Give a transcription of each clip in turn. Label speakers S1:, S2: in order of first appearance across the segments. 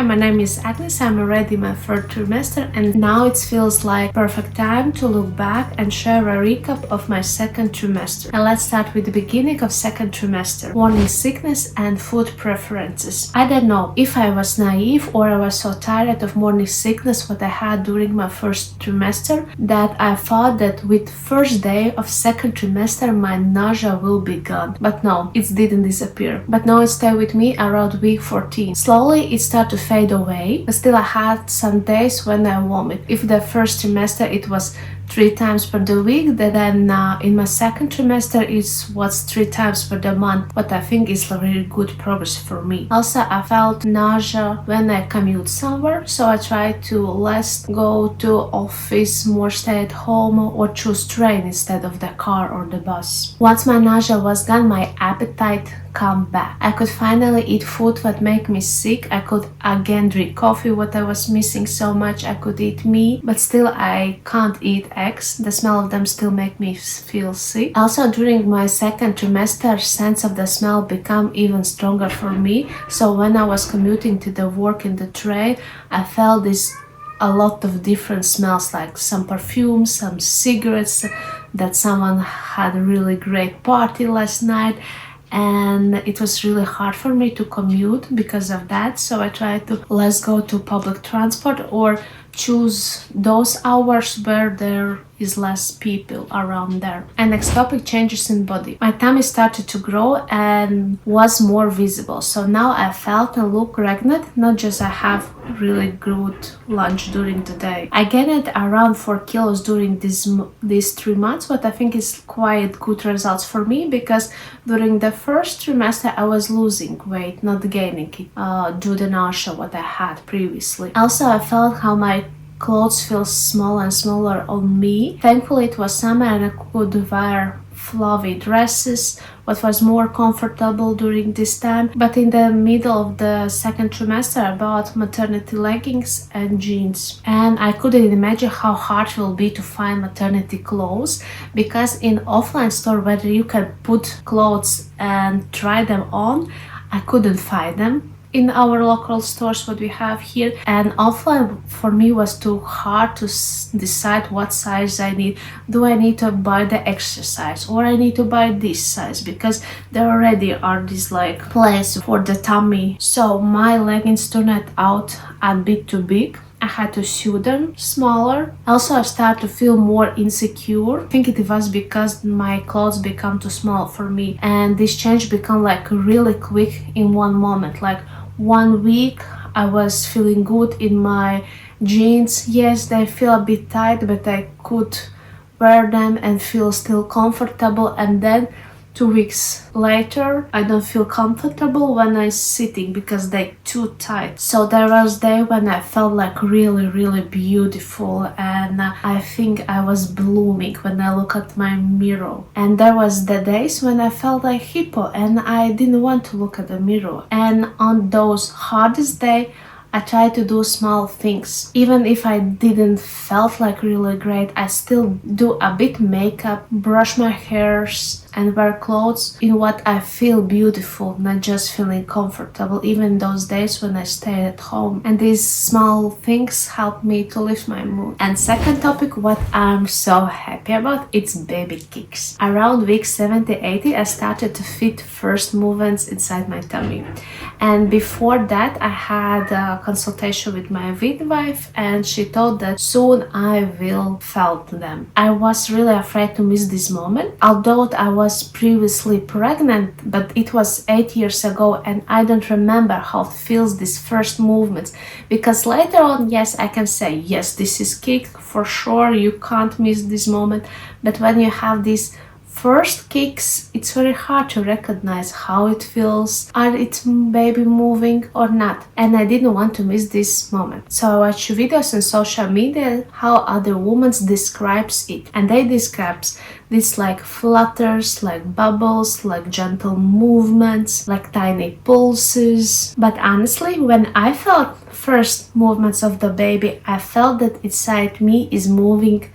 S1: my name is Agnes. I'm already in my third trimester and now it feels like perfect time to look back and share a recap of my second trimester. And let's start with the beginning of second trimester. Morning sickness and food preferences. I don't know if I was naive or I was so tired of morning sickness what I had during my first trimester that I thought that with first day of second trimester my nausea will be gone. But no, it didn't disappear. But now it stayed with me around week 14. Slowly it started to fade away, but still I had some days when I vomit. If the first trimester it was 3 times per the week, then in my second trimester it was 3 times per the month, what I think is a really good progress for me. Also, I felt nausea when I commute somewhere, so I try to less go to office, more stay at home or choose train instead of the car or the bus. Once my nausea was gone, my appetite come back. I could finally eat food that make me sick. I could again drink coffee, what I was missing so much. I could eat meat, but still I can't eat eggs. The smell of them still make me feel sick. Also, during my second trimester, sense of the smell become even stronger for me. So when I was commuting to the work in the train, I felt a lot of different smells, like some perfume, some cigarettes, that someone had a really great party last night. And it was really hard for me to commute because of that, so I tried to let's go to public transport or choose those hours where there is less people around there. And next topic, changes in body. My tummy started to grow and was more visible, so now I felt and look pregnant, not just I have really good lunch during the day. I gained around 4 kilos during these 3 months, what I think is quite good results for me, because during the first trimester I was losing weight, not gaining it, due to nausea what I had previously. Also, I felt how my clothes feel smaller and smaller on me. Thankfully it was summer and I could wear fluffy dresses, what was more comfortable during this time. But in the middle of the second trimester I bought maternity leggings and jeans, and I couldn't imagine how hard it will be to find maternity clothes, because in offline store where you can put clothes and try them on, I couldn't find them in our local stores what we have here. And offline for me was too hard to decide what size I need. Do I need to buy the extra size or I need to buy this size, because there already are these like place for the tummy. So my leggings turned out a bit too big. I had to sew them smaller. Also, I started to feel more insecure. I think it was because my clothes become too small for me, and this change became like really quick in one moment. Like 1 week I was feeling good in my jeans. Yes, they feel a bit tight, but I could wear them and feel still comfortable. And then 2 weeks later I don't feel comfortable when I'm sitting because they're too tight. So there was day when I felt like really beautiful, and I think I was blooming when I look at my mirror. And there was the days when I felt like hippo and I didn't want to look at the mirror. And on those hardest days I try to do small things. Even if I didn't felt like really great, I still do a bit makeup, brush my hairs and wear clothes in what I feel beautiful, not just feeling comfortable, even those days when I stay at home. And these small things help me to lift my mood. And second topic, what I'm so happy about, it's baby kicks. Around week 70-80 I started to feel first movements inside my tummy. And before that I had a consultation with my midwife and she told that soon I will felt them. I was really afraid to miss this moment, although I was previously pregnant, but it was 8 years ago and I don't remember how it feels these first movements, because later on, yes, I can say, yes, this is kick for sure, you can't miss this moment. But when you have these first kicks, it's very hard to recognize how it feels. Are it baby moving or not? And I didn't want to miss this moment. So I watched videos on social media how other women describes it. And they describes this like flutters, like bubbles, like gentle movements, like tiny pulses. But honestly, when I felt first movements of the baby, I felt that inside me is moving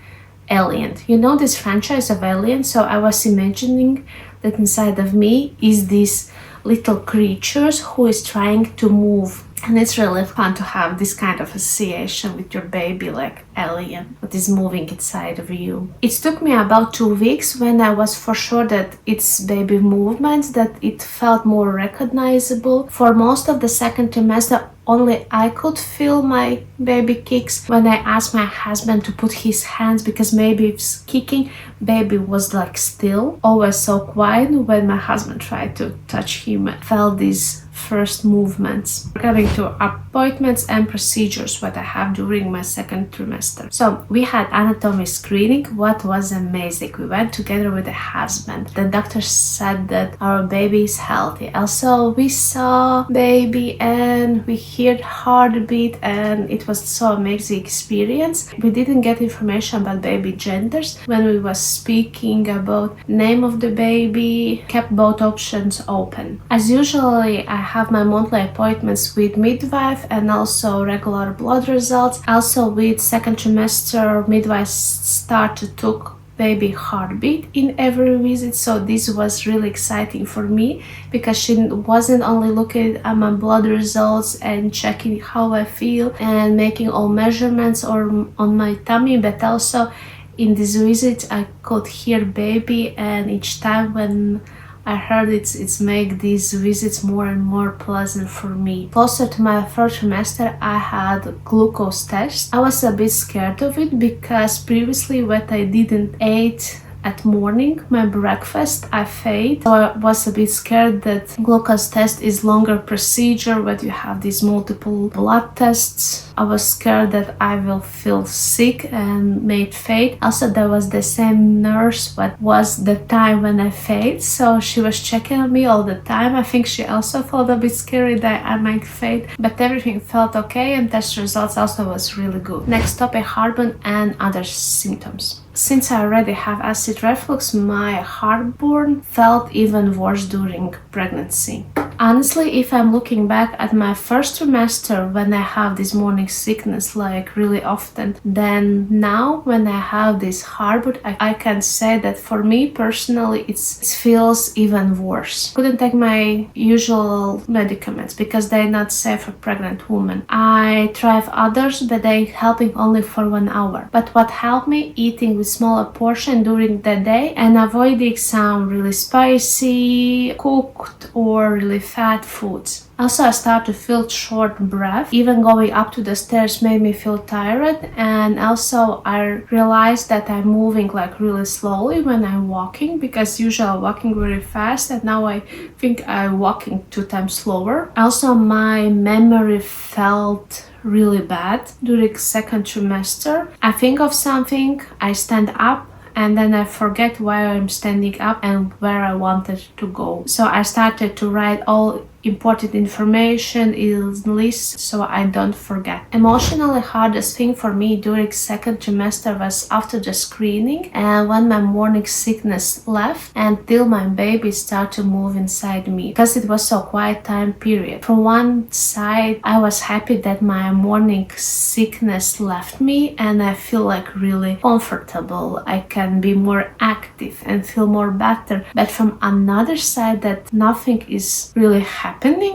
S1: Alien. You know this franchise of Alien? So I was imagining that inside of me is this little creatures who is trying to move And it's really fun to have this kind of association with your baby, like alien, that is moving inside of you. It took me about 2 weeks when I was for sure that it's baby movements, that it felt more recognizable. For most of the second trimester, only I could feel my baby kicks. When I asked my husband to put his hands, because maybe it's kicking, baby was like still, always so quiet. When my husband tried to touch him, I felt these first movements. Regarding to appointments and procedures what I have during my second trimester. So we had anatomy screening, what was amazing. We went together with the husband. The doctor said that our baby is healthy. Also we saw baby and we heard heartbeat, and it was so amazing experience. We didn't get information about baby genders. When we was speaking about name of the baby, kept both options open. As usually I have my monthly appointments with midwife and also regular blood results. Also with second trimester, midwife started to took baby heartbeat in every visit, so this was really exciting for me because she wasn't only looking at my blood results and checking how I feel and making all measurements or on my tummy, but also in this visit I could hear baby, and each time when I heard it's make these visits more and more pleasant for me. Closer to my third trimester, I had glucose test. I was a bit scared of it because previously what I didn't eat at morning, my breakfast, I failed. So I was a bit scared that glucose test is longer procedure, but you have these multiple blood tests. I was scared that I will feel sick and made fail. Also, there was the same nurse, but was the time when I failed. So she was checking on me all the time. I think she also felt a bit scary that I might fail, but everything felt okay and test results also was really good. Next topic, heartburn and other symptoms. Since I already have acid reflux, my heartburn felt even worse during pregnancy. Honestly, if I'm looking back at my first trimester when I have this morning sickness like really often, then now when I have this heartburn, I can say that for me personally it feels even worse. Couldn't take my usual medicaments because they're not safe for pregnant women. I tried others, but they helping only for 1 hour. But what helped me, eating with smaller portion during the day and avoiding some really spicy, cooked or really fat foods. Also, I started to feel short breath. Even going up to the stairs made me feel tired, and also I realized that I'm moving like really slowly when I'm walking, because usually I'm walking very fast and now I think I'm walking 2 times slower. Also, my memory felt really bad during second trimester. I think of something, I stand up, and then I forget why I'm standing up and where I wanted to go. So I started to write all important information in lists so I don't forget. Emotionally hardest thing for me during second trimester was after the screening and when my morning sickness left until my baby started to move inside me, because it was so quiet time period. From one side I was happy that my morning sickness left me and I feel like really comfortable. I can be more active and feel more better. But from another side, that nothing is really happening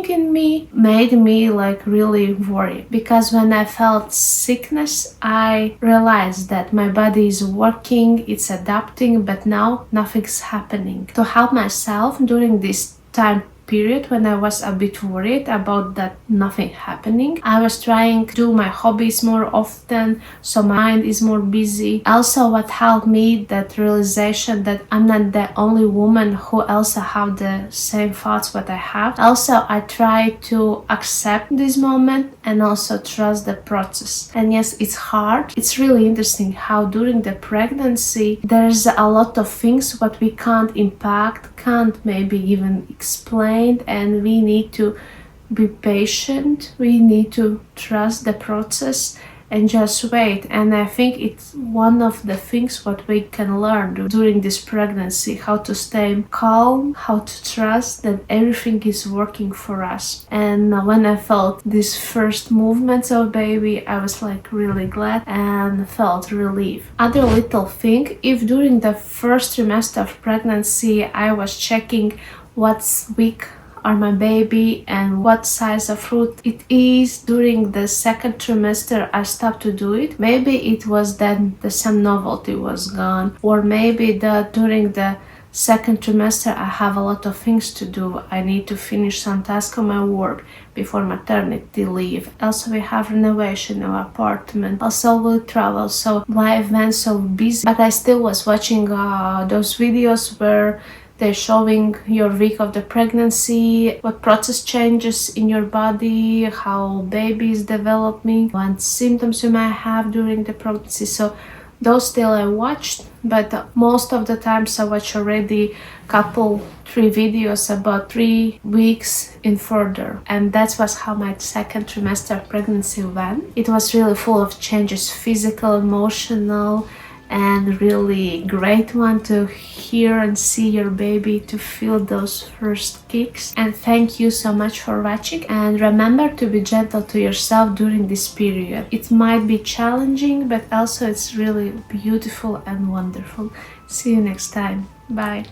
S1: in me made me like really worried, because when I felt sickness I realized that my body is working, it's adapting, but now nothing's happening. To help myself during this time period when I was a bit worried about that nothing happening, I was trying to do my hobbies more often so my mind is more busy. Also, what helped me, that realization that I'm not the only woman who also have the same thoughts what I have. Also, I try to accept this moment and also trust the process. And yes, it's hard. It's really interesting how during the pregnancy there's a lot of things what we can't impact, can't maybe even explain, and we need to be patient, we need to trust the process and just wait. And I think it's one of the things what we can learn during this pregnancy, how to stay calm, how to trust that everything is working for us. And when I felt these first movements of baby, I was like really glad and felt relief. Other little thing, if during the first trimester of pregnancy I was checking what's week are my baby and what size of fruit it is. During the second trimester I stopped to do it. Maybe it was then the some novelty was gone, or maybe during the second trimester I have a lot of things to do. I need to finish some tasks on my work before maternity leave. Also we have renovation of apartment. Also we travel, so life went so busy. But I still was watching those videos where they're showing your week of the pregnancy, what process changes in your body, how baby is developing, what symptoms you might have during the pregnancy. So those still I watched, but most of the times I watch already three videos about 3 weeks in further. And that was how my second trimester of pregnancy went. It was really full of changes, physical, emotional, and really great one to hear and see your baby, to feel those first kicks. And thank you so much for watching, and remember to be gentle to yourself during this period. It might be challenging, but also it's really beautiful and wonderful. See you next time. Bye.